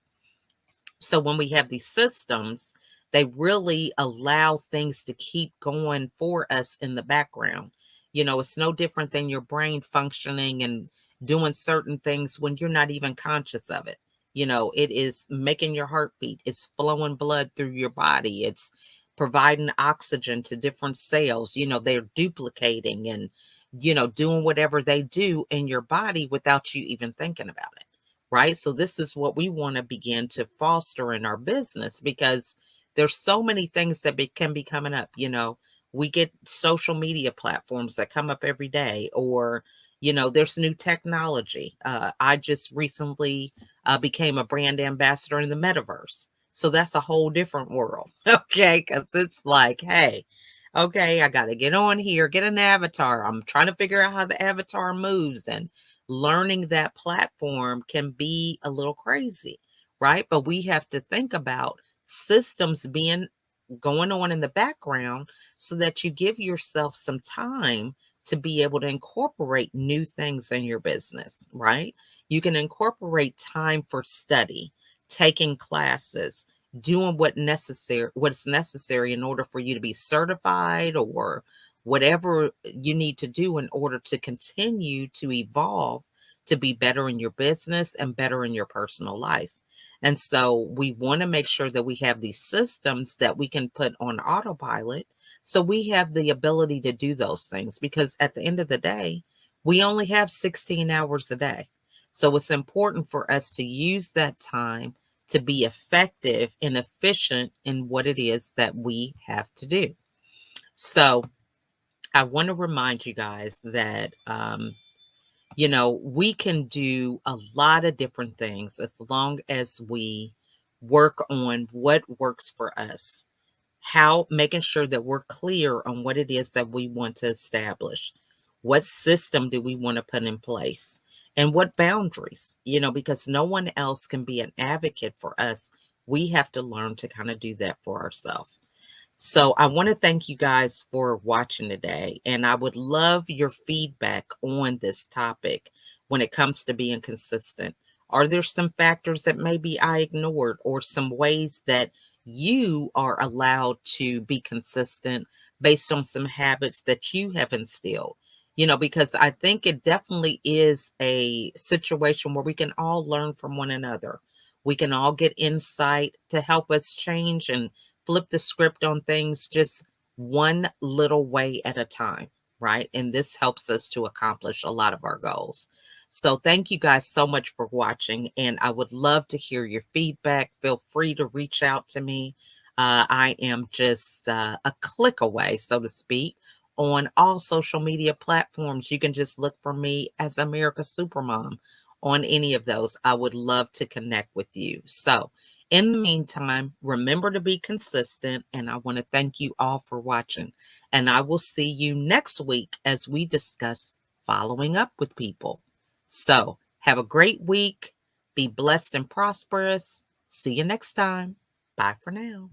S10: So when we have these systems, they really allow things to keep going for us in the background. It's no different than your brain functioning and doing certain things when you're not even conscious of it. It is making your heart beat. It's flowing blood through your body. It's providing oxygen to different cells. They're duplicating and, doing whatever they do in your body without you even thinking about it. Right. So this is what we want to begin to foster in our business, because there's so many things that can be coming up. We get social media platforms that come up every day, or, there's new technology. I just recently became a brand ambassador in the metaverse. So that's a whole different world. Okay. Because it's like, hey, okay, I got to get on here, get an avatar. I'm trying to figure out how the avatar moves, and learning that platform can be a little crazy, right? But we have to think about systems going on in the background so that you give yourself some time to be able to incorporate new things in your business, right? You can incorporate time for study, taking classes, doing what's necessary in order for you to be certified, or whatever you need to do in order to continue to evolve, to be better in your business and better in your personal life. And so we want to make sure that we have these systems that we can put on autopilot, so we have the ability to do those things, because at the end of the day, we only have 16 hours a day. So it's important for us to use that time to be effective and efficient in what it is that we have to do. So I want to remind you guys that, we can do a lot of different things as long as we work on what works for us. Making sure that we're clear on what it is that we want to establish. What system do we want to put in place? And what boundaries, because no one else can be an advocate for us. We have to learn to kind of do that for ourselves. So I want to thank you guys for watching today. And I would love your feedback on this topic when it comes to being consistent. Are there some factors that maybe I ignored, or some ways that you are allowed to be consistent based on some habits that you have instilled? Because I think it definitely is a situation where we can all learn from one another. We can all get insight to help us change and flip the script on things just one little way at a time, right? And this helps us to accomplish a lot of our goals. So thank you guys so much for watching, and I would love to hear your feedback. Feel free to reach out to me. I am just a click away, so to speak, on all social media platforms. You can just look for me as America's Supermom on any of those. I would love to connect with you. So in the meantime, remember to be consistent, and I want to thank you all for watching. And I will see you next week as we discuss following up with people. So have a great week. Be blessed and prosperous. See you next time. Bye for now.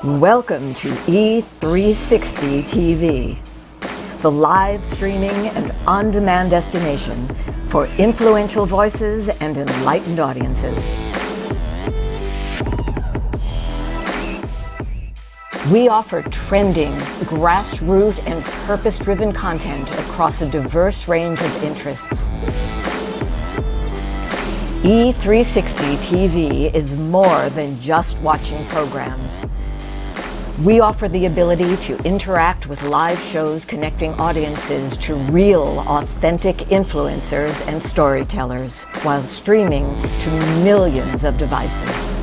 S11: Welcome to E360 TV, the live streaming and on-demand destination for influential voices and enlightened audiences. We offer trending, grassroots, and purpose-driven content across a diverse range of interests. E360 TV is more than just watching programs. We offer the ability to interact with live shows connecting audiences to real, authentic influencers and storytellers while streaming to millions of devices.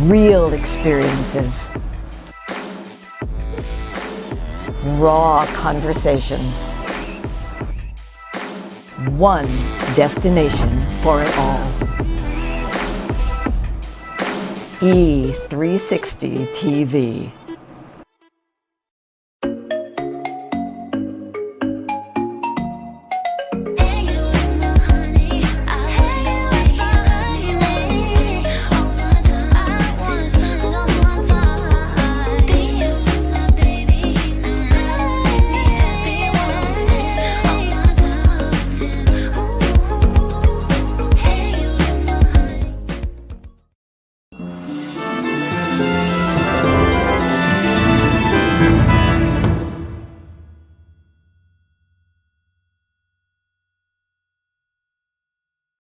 S11: Real experiences. Raw conversations. One destination for it all. E360 TV.